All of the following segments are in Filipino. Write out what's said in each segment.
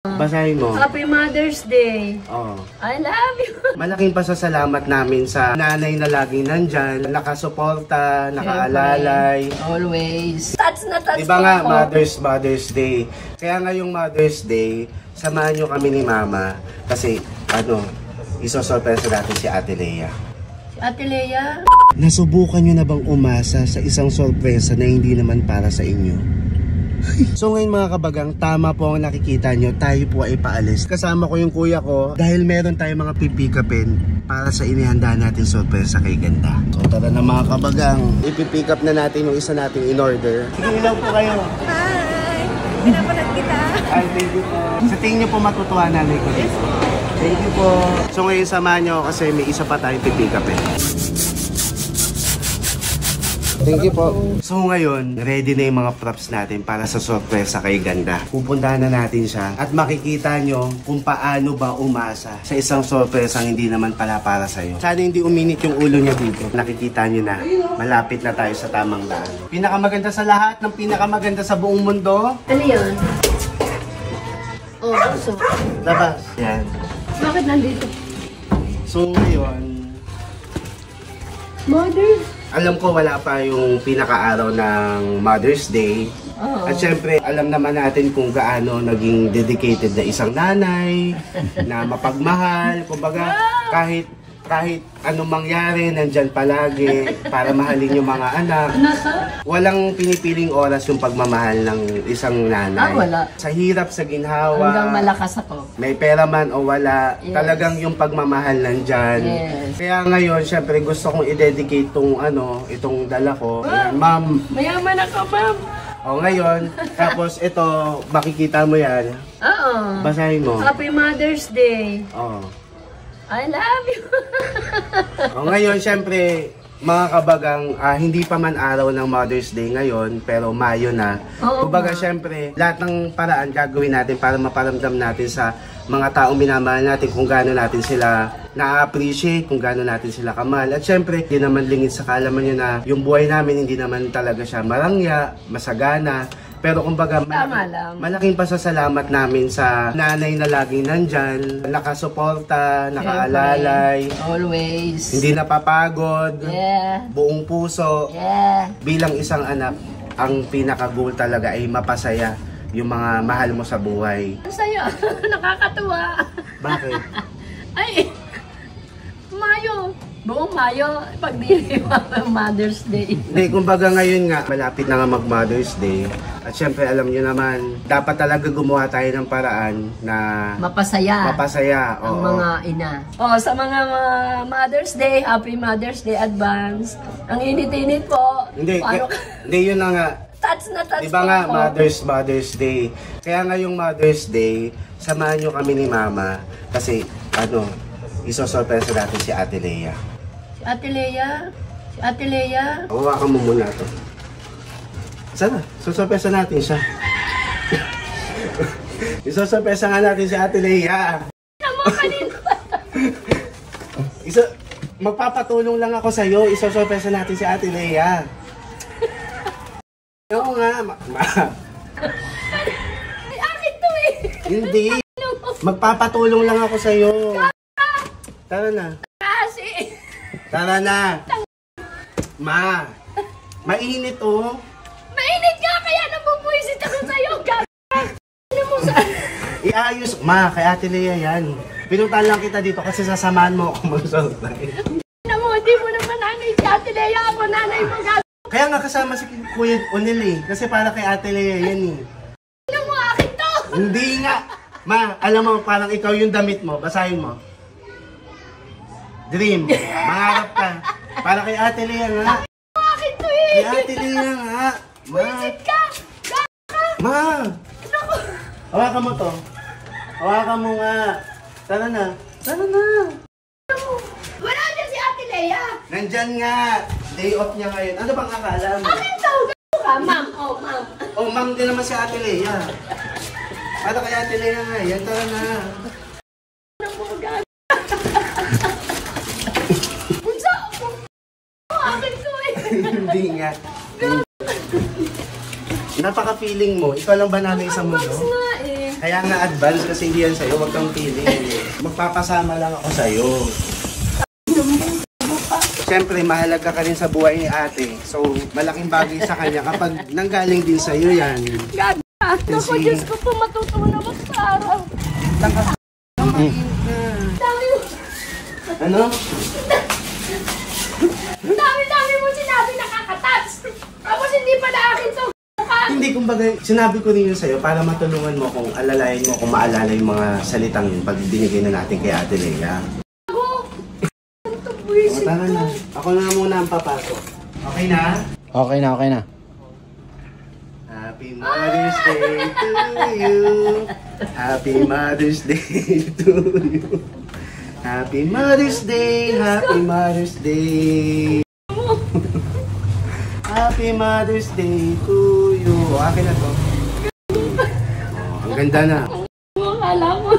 Basahin mo. Happy Mother's Day. Oh. I love you. Malaking pasasalamat namin sa nanay na laging nandyan, nakasuporta, nakaalalay. Always. Touch na touch. Diba nga, Mother's Day. Kaya ngayong Mother's Day, samahan nyo kami ni Mama. Kasi, isosorpresa natin si Ate Lea. Si Ate Lea? Nasubukan nyo na bang umasa sa isang sorpresa na hindi naman para sa inyo? So ngayon mga kabagang, tama po ang nakikita nyo, tayo po ay paalis. Kasama ko yung kuya ko dahil meron tayong mga pipikapin para sa inihanda natin sorpresa kay Ganda. So tara na mga kabagang, ipipick up na natin yung isa nating in-order. Sige lang po kayo. Hi! Pinapalag kita. Ay, thank you po. Sa tingin nyo po matutuwa nanay ko dito. Thank you po. So ngayon samahan nyo kasi may isa pa tayong pipikapin. Thank you po. So ngayon, ready na yung mga props natin para sa sorpresa kay Ganda. Pupuntahan na natin siya at makikita nyo kung paano ba umasa sa isang sorpresa hindi naman pala para sa'yo. Sana hindi uminit yung ulo niya dito. Nakikita nyo na, malapit na tayo sa tamang daan. Pinakamaganda sa lahat ng pinakamaganda sa buong mundo. Ano yun? Oh, so. Labas. Yan. Bakit nandito? So ngayon, Mother? alam ko wala pa yung pinaka-araw ng Mother's Day. At syempre, alam naman natin kung gaano naging dedicated na isang nanay, na mapagmahal. Kumbaga, kahit anong mangyari, nandyan palagi para mahalin yung mga anak. Walang pinipiling oras yung pagmamahal ng isang nanay. Wala. Sa hirap, sa ginhawa. Hanggang malakas ako. May pera man o wala, Yes. talagang yung pagmamahal nandyan. Yes. Kaya ngayon, syempre gusto kong i-dedicate itong dala ko. Ayan, Ma'am. Mayaman ako, ma'am. O ngayon, tapos ito, makikita mo yan. Oo. Basahin mo. Happy Mother's Day. O. I love you. O ngayon, syempre, mga kabagang, hindi pa man araw ng Mother's Day ngayon, pero Mayo na. Oo, Kumbaga, syempre, lahat ng paraan gagawin natin para maparamdam natin sa mga taong minamahal natin kung gaano natin sila na-appreciate, kung gaano natin sila kamahal. At syempre, hindi naman lingid sa kaalaman nyo na yung buhay namin hindi naman talaga siya marangya, masagana. Pero kumbaga, malaking pasasalamat namin sa nanay na laging nandyan, nakasuporta, nakaalalay. Always. Hindi napapagod, Yeah. buong puso. Yeah. Bilang isang anak, ang pinaka-goal talaga ay mapasaya yung mga mahal mo sa buhay. Sa'yo, nakakatuwa. Bakit? Ay, Mayo. Buong Mayo, pagdiri Mother's Day. Hindi, kumbaga ngayon nga, malapit na nga mag-Mother's Day. At syempre, alam nyo naman, dapat talaga gumawa tayo ng paraan na Mapasaya. Oo. Ang mga ina. Sa mga Mother's Day, Happy Mother's Day advance. Ang init-init po. Hindi, hindi yun na nga. Touch na touch. Diba nga, Mother's Day. Kaya ngayong Mother's Day, samahan nyo kami ni Mama. Kasi, isosorpresa natin si Ate Lea. Si Ate Lea? Si Ate Lea? Hawakan mo muna ito. Sana, susorpresa natin siya. Isosorpresa nga natin si Ate Lea. Mo kanina. Magpapatulong lang ako sa'yo. Isosorpresa natin si Ate Lea. Oo nga, Ay, akin to eh. Hindi. Magpapatulong lang ako sa'yo. Tara na. Kasi. Tara na. Mainit oh. Mainit ka, kaya nabubuisit ako sa'yo. Ano mo sa... Iayos. Kay Ate Lea yan. Pinuntahan lang kita dito kasi sasamahan mo ako mag-surprise. Hindi mo naman nanay si Ate Lea. Ako nanay mo ka. Kaya nga kasama si Kuya Unil eh. Kasi para kay Ate Lea yan eh. Ano mo, akin to? Hindi nga. Alam mo, parang ikaw yung damit mo. Basahin mo. Dream. Mangarap ka. Para kay Ate Lea nga. Akin to eh. Kay Ate Lea nga. Buisit ka. Hawakan mo to. Hawakan mo nga. Tara na. Tara na. Wala dyan si Ate Lea. Nandyan nga. Day off niya ngayon. Ano bang akala mo? Akin to. Ka, ma'am. Ma'am. Ma'am din naman si Ate Lea. Para kay Ate Lea nga. Yan, tara na. Akin to eh. Hindi nga. Napaka-feeling mo. Ikaw lang ba nanay sa mundo? Box nga eh. Kaya nga advance kasi hindi yan sa'yo, huwag kang pili. Magpapasama lang ako sa'yo. Siyempre, mahalaga ka rin sa buhay ni ate. So, malaking bagay sa kanya kapag nanggaling din sa'yo yan. Gaga! Naku, Diyos ko po, matutuwa na mag-araw. Dami mo. Ano? Dami mo sinabi nakaka-touch. Tapos hindi pala akin to. Hindi, kumbaga, sinabi ko rin yun sa'yo para matulungan mo kung alalayan mo, kung maalala yung mga salitang yun pag binigay na natin kay Ate Lea. O, tara na. Ako na muna ang papasok. Okay na? Okay na. Happy Mother's Day to you. Happy Mother's Day to you. Happy Mother's Day. Happy Mother's Day. Happy Mother's Day to you. Akin na to. Oh, ang ganda na. Akala mo.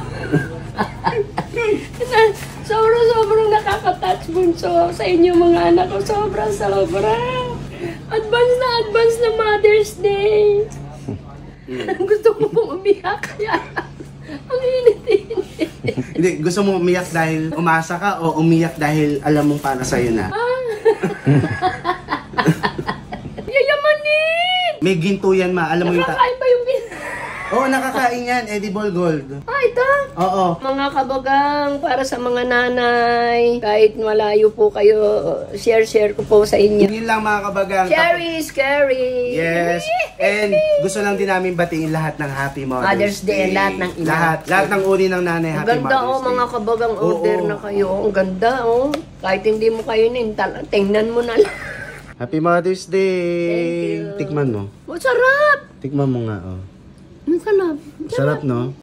Sobrang nakaka-touch bunso sa inyo mga anak ko. Sobra. Advance na Mother's Day. Gusto ko pong umiyak kaya ang init-init. Hindi, gusto mo umiyak dahil umasa ka o umiyak dahil alam mong para sa'yo na? Yayamanin! May ginto yan, ma. Alam mo yung Nakakain ba yung Oo, nakakain yan. Edible gold. ito? Oo. Mga kabagang, para sa mga nanay, kahit malayo po kayo, share ko po sa inyo. Yun lang mga kabagang. Cherry is scary. Yes. And gusto lang din namin batiin lahat ng Happy Mother's Day, lahat ng ina. Lahat ng uri ng nanay, Ang Happy ganda Mother's Day. mga kabagang order Oo. na kayo. Ang ganda Kahit hindi mo kayo tingnan mo na lang. Happy Mother's Day. Thank you. Tikman mo. Masarap! Tikman mo nga, oh. Masarap. Sarap, no?